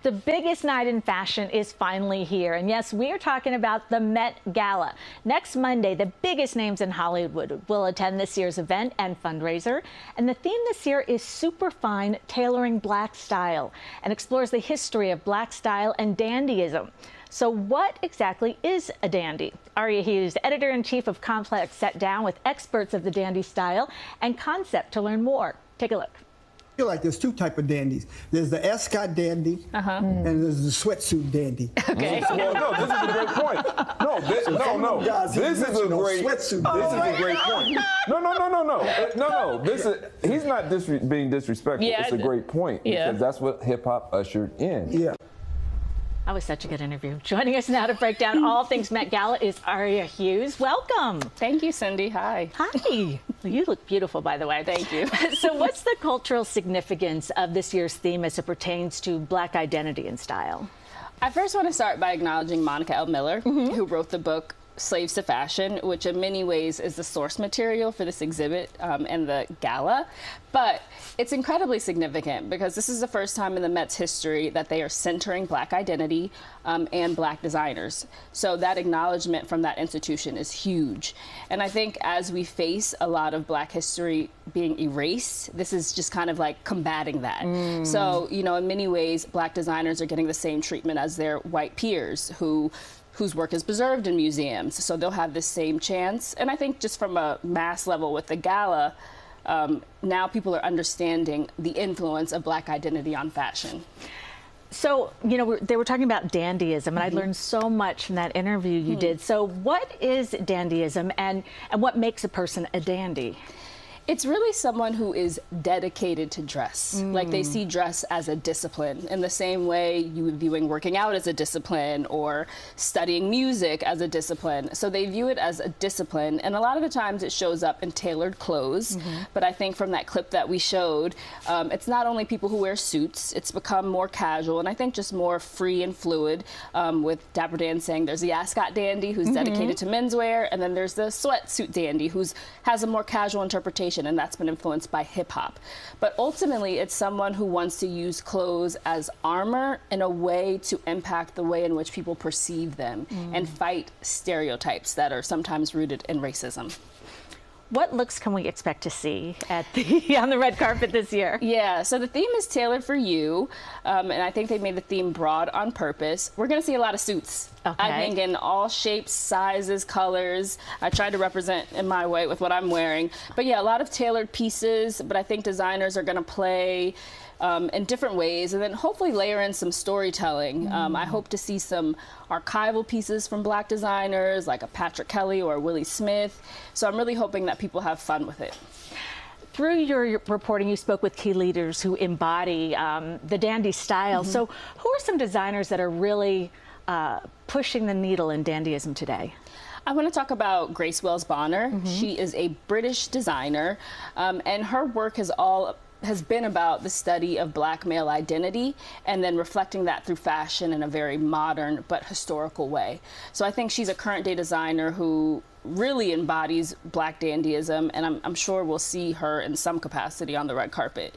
The biggest night in fashion is finally here. And yes, we are talking about the Met Gala. Next Monday, the biggest names in Hollywood will attend this year's event and fundraiser. And the theme this year is Superfine, Tailoring Black Style, and explores the history of black style and dandyism. So what exactly is a dandy? Aria Hughes, editor-in-chief of Complex, sat down with experts of the dandy style and concept to learn more. Take a look. I feel like there's two types of dandies. There's the ascot dandy, and there's the sweatsuit dandy. Okay. Well, no, this is a great point. This is a great point. No. He's not being disrespectful. Yeah, it's a great point because that's what hip hop ushered in. Yeah. That was such a good interview. Joining us now to break down all things Met Gala is Aria Hughes. Welcome. Thank you, Cindy. Hi. Hi. You look beautiful, by the way. Thank you. So what's the cultural significance of this year's theme as it pertains to Black identity and style? I first want to start by acknowledging Monica L. Miller, who wrote the book Slaves to Fashion, which in many ways is the source material for this exhibit and the gala. But it's incredibly significant because this is the first time in the Met's history that they are centering Black identity and Black designers. So that acknowledgement from that institution is huge. And I think as we face a lot of Black history being erased, this is just kind of like combating that. So, you know, in many ways, Black designers are getting the same treatment as their white peers whose work is preserved in museums, so they'll have the same chance. And I think just from a mass level with the gala, now people are understanding the influence of Black identity on fashion. So, you know, they were talking about dandyism, and I learned so much from that interview you did. So what is dandyism, and what makes a person a dandy? It's really someone who is dedicated to dress. Like they see dress as a discipline in the same way you would viewing working out as a discipline or studying music as a discipline. So they view it as a discipline, and a lot of the times it shows up in tailored clothes. But I think from that clip that we showed, it's not only people who wear suits, it's become more casual, and I think just more free and fluid, with Dapper Dan saying there's the ascot dandy who's dedicated to menswear, and then there's the sweatsuit dandy who has a more casual interpretation, and that's been influenced by hip hop. But ultimately, it's someone who wants to use clothes as armor in a way to impact the way in which people perceive them and fight stereotypes that are sometimes rooted in racism. What looks can we expect to see at on the red carpet this year? Yeah, so the theme is tailored for you, and I think they made the theme broad on purpose. We're going to see a lot of suits. Okay. I think in all shapes, sizes, colors. I tried to represent in my way with what I'm wearing. But yeah, a lot of tailored pieces, but I think designers are going to play in different ways, and then hopefully layer in some storytelling. I hope to see some archival pieces from Black designers like a Patrick Kelly or a Willie Smith. So I'm really hoping that people have fun with it. Through your reporting, you spoke with key leaders who embody the dandy style. So who are some designers that are really pushing the needle in dandyism today? I want to talk about Grace Wells Bonner. She is a British designer, and her work has been about the study of Black male identity and then reflecting that through fashion in a very modern but historical way. So I think she's a current day designer who really embodies Black dandyism, and I'm sure we'll see her in some capacity on the red carpet.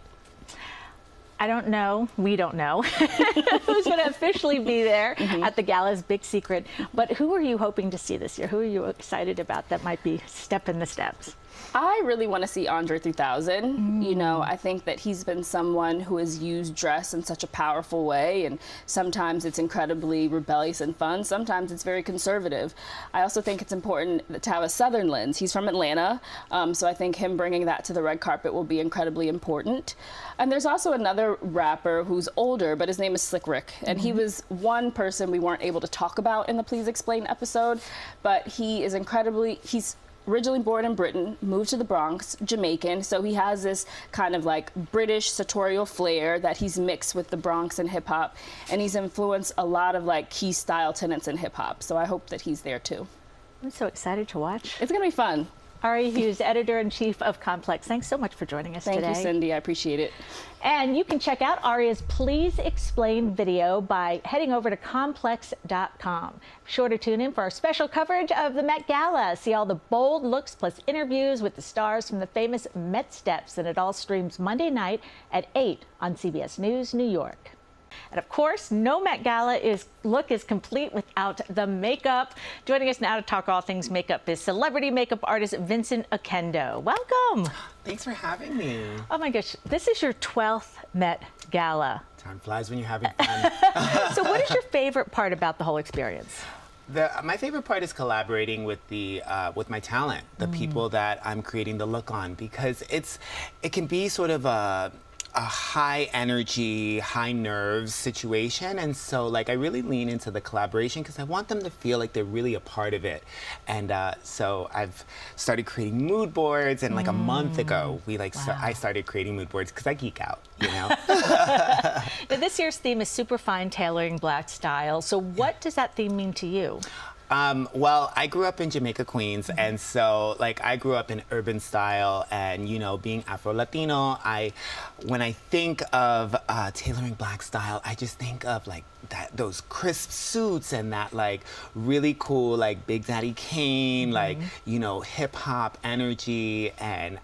I don't know, we don't know who's going to officially be there at the gala's big secret, but who are you hoping to see this year? Who are you excited about that might be stepping the steps? I really want to see Andre 3000. You know, I think that he's been someone who has used dress in such a powerful way, and sometimes it's incredibly rebellious and fun, sometimes it's very conservative. I also think it's important to have a Southern lens. He's from Atlanta, so I think him bringing that to the red carpet will be incredibly important. And there's also another rapper who's older, but his name is Slick Rick, and he was one person we weren't able to talk about in the Please Explain episode, but he is he's originally born in Britain, moved to the Bronx, Jamaican, so he has this kind of like British sartorial flair that he's mixed with the Bronx and hip hop, and he's influenced a lot of like key style tenets in hip hop, so I hope that he's there too. I'm so excited to watch. It's gonna be fun. Aria Hughes, editor-in-chief of Complex. Thanks so much for joining us today. Thank you, Cindy. I appreciate it. And you can check out Aria's Please Explain video by heading over to complex.com. Be sure to tune in for our special coverage of the Met Gala. See all the bold looks plus interviews with the stars from the famous Met Steps. And it all streams Monday night at 8 on CBS News New York. And of course, no Met Gala look is complete without the makeup. Joining us now to talk all things makeup is celebrity makeup artist Vincent Oquendo. Welcome. Thanks for having me. Oh my gosh, this is your 12th Met Gala. Time flies when you're having fun. So what is your favorite part about the whole experience? My favorite part is collaborating with with my talent, the people that I'm creating the look on, because it can be sort of a high energy, high nerves situation, and so like I really lean into the collaboration because I want them to feel like they're really a part of it. And so I've started creating mood boards, and like a month ago I started creating mood boards because I geek out, you know. Now, this year's theme is Superfine, Tailoring Black Style. So what does that theme mean to you? Well, I grew up in Jamaica, Queens, and so like I grew up in urban style, and you know, being Afro-Latino, when I think of tailoring black style, I just think of like those crisp suits and that like really cool like Big Daddy Kane, like, you know, hip hop energy, and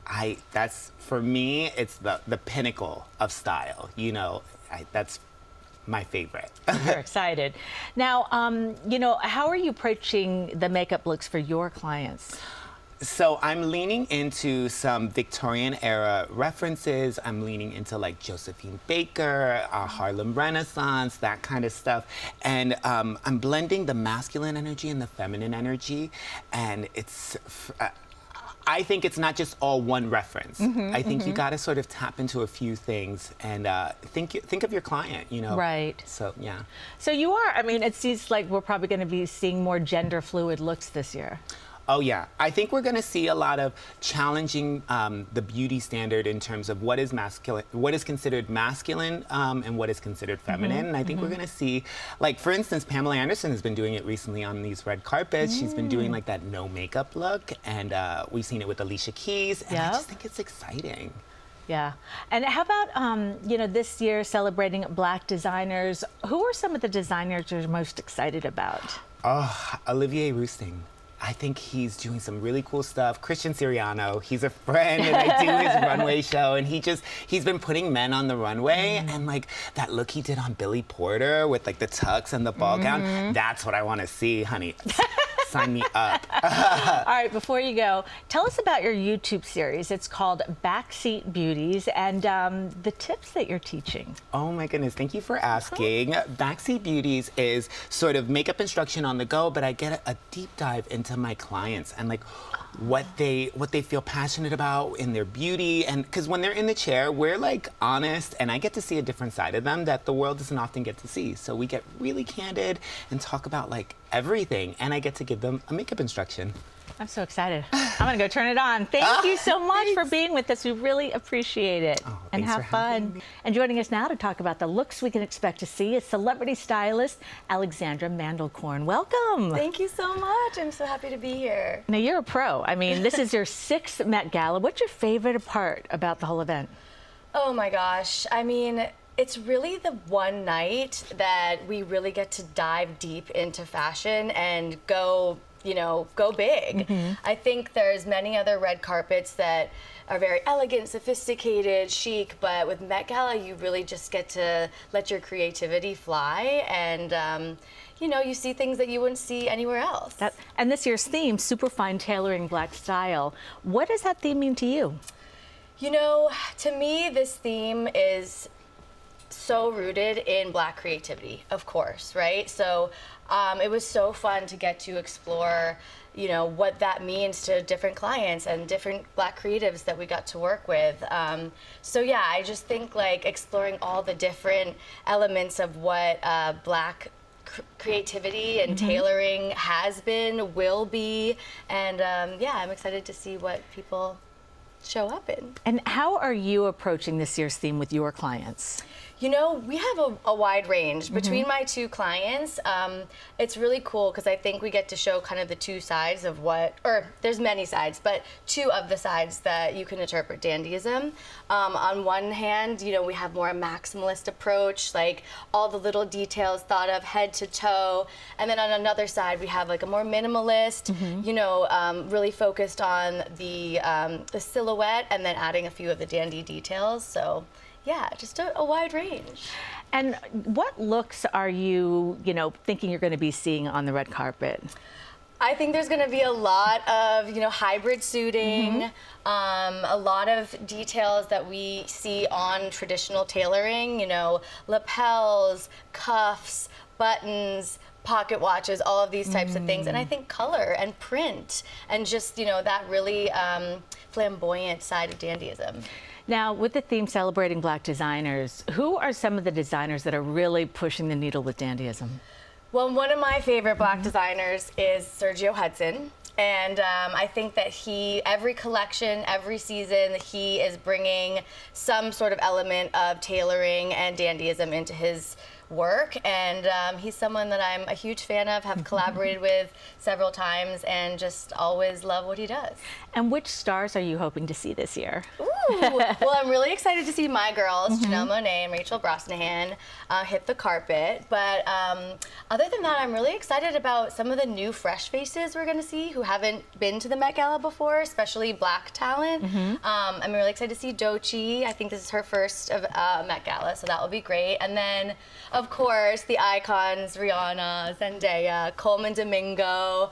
that's for me, it's the pinnacle of style, you know. That's my favorite. You're excited. Now, you know, how are you approaching the makeup looks for your clients? So I'm leaning into some Victorian era references. I'm leaning into like Josephine Baker, Harlem Renaissance, that kind of stuff. And I'm blending the masculine energy and the feminine energy. And I think it's not just all one reference. I think you got to sort of tap into a few things and think of your client, you know. Right. So, yeah. So you are, I mean, it seems like we're probably going to be seeing more gender fluid looks this year. Oh, yeah. I think we're going to see a lot of challenging the beauty standard in terms of what is masculine, what is considered masculine, and what is considered feminine. And I think we're going to see, like, for instance, Pamela Anderson has been doing it recently on these red carpets. She's been doing like that no makeup look, and we've seen it with Alicia Keys, and I just think it's exciting. Yeah. And how about, you know, this year celebrating Black designers? Who are some of the designers you're most excited about? Oh, Olivier Rousteing. I think he's doing some really cool stuff. Christian Siriano, he's a friend, and I do his runway show, and he's been putting men on the runway, and like that look he did on Billy Porter with like the tux and the ball gown, that's what I want to see, honey. Sign me up. All right, before you go, tell us about your YouTube series. It's called Backseat Beauties, and the tips that you're teaching. Oh my goodness, thank you for asking. Backseat Beauties is sort of makeup instruction on the go, but I get a deep dive into my clients and like what they feel passionate about in their beauty, and because when they're in the chair, we're like honest, and I get to see a different side of them that the world doesn't often get to see. So we get really candid and talk about like everything, and I get to give them a makeup instruction. I'm so excited. I'm gonna go turn it on. Thank you so much for being with us. We really appreciate it. Oh, and have fun. And joining us now to talk about the looks we can expect to see is celebrity stylist Alexandra Mandelkorn. Welcome. Thank you so much. I'm so happy to be here. Now you're a pro. I mean, this is your 6th Met Gala. What's your favorite part about the whole event? Oh my gosh. I mean, it's really the one night that we really get to dive deep into fashion and go big. I think there's many other red carpets that are very elegant, sophisticated, chic, but with Met Gala, you really just get to let your creativity fly, and you know, you see things that you wouldn't see anywhere else. And this year's theme, Superfine, Tailoring Black Style. What does that theme mean to you? You know, to me, this theme is so rooted in Black creativity, of course, right? So it was so fun to get to explore, you know, what that means to different clients and different Black creatives that we got to work with. So yeah, I just think like exploring all the different elements of what Black creativity and tailoring has been, will be, and yeah, I'm excited to see what people show up in. And how are you approaching this year's theme with your clients? You know, we have a wide range. Between my two clients, it's really cool because I think we get to show kind of the two sides of there's many sides, but two of the sides that you can interpret dandyism. On one hand, you know, we have more a maximalist approach, like all the little details thought of head to toe. And then on another side, we have like a more minimalist, you know, really focused on the silhouette and then adding a few of the dandy details. So yeah, just a wide range. And what looks are you, thinking you're going to be seeing on the red carpet? I think there's going to be a lot of, hybrid suiting, a lot of details that we see on traditional tailoring, lapels, cuffs, buttons, pocket watches, all of these types of things. And I think color and print and just, that really flamboyant side of dandyism. Now, with the theme celebrating Black designers, who are some of the designers that are really pushing the needle with dandyism? Well, one of my favorite Black designers is Sergio Hudson. And I think that every collection, every season, he is bringing some sort of element of tailoring and dandyism into his work. And he's someone that I'm a huge fan of, have collaborated with several times, and just always love what he does. And which stars are you hoping to see this year? Ooh, well, I'm really excited to see my girls, Janelle Monáe and Rachel Brosnahan, hit the carpet. But other than that, I'm really excited about some of the new fresh faces we're going to see who haven't been to the Met Gala before, especially Black talent. I'm really excited to see Doechii. I think this is her first of Met Gala, so that will be great. And then, of course, the Rihanna, Zendaya, Coleman Domingo.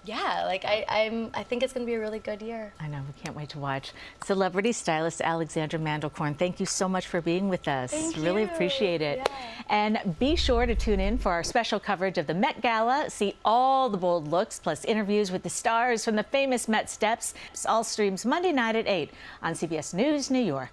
Yeah, like I think it's going to be a really good year. I know, we can't wait to watch. Celebrity stylist Alexandra Mandelkorn, thank you so much for being with us. Thank really you. appreciate it. Yeah. And be sure to tune in for our special coverage of the Met Gala. See all the bold looks, plus interviews with the stars from the famous Met Steps. All streams Monday night at 8 on CBS News New York.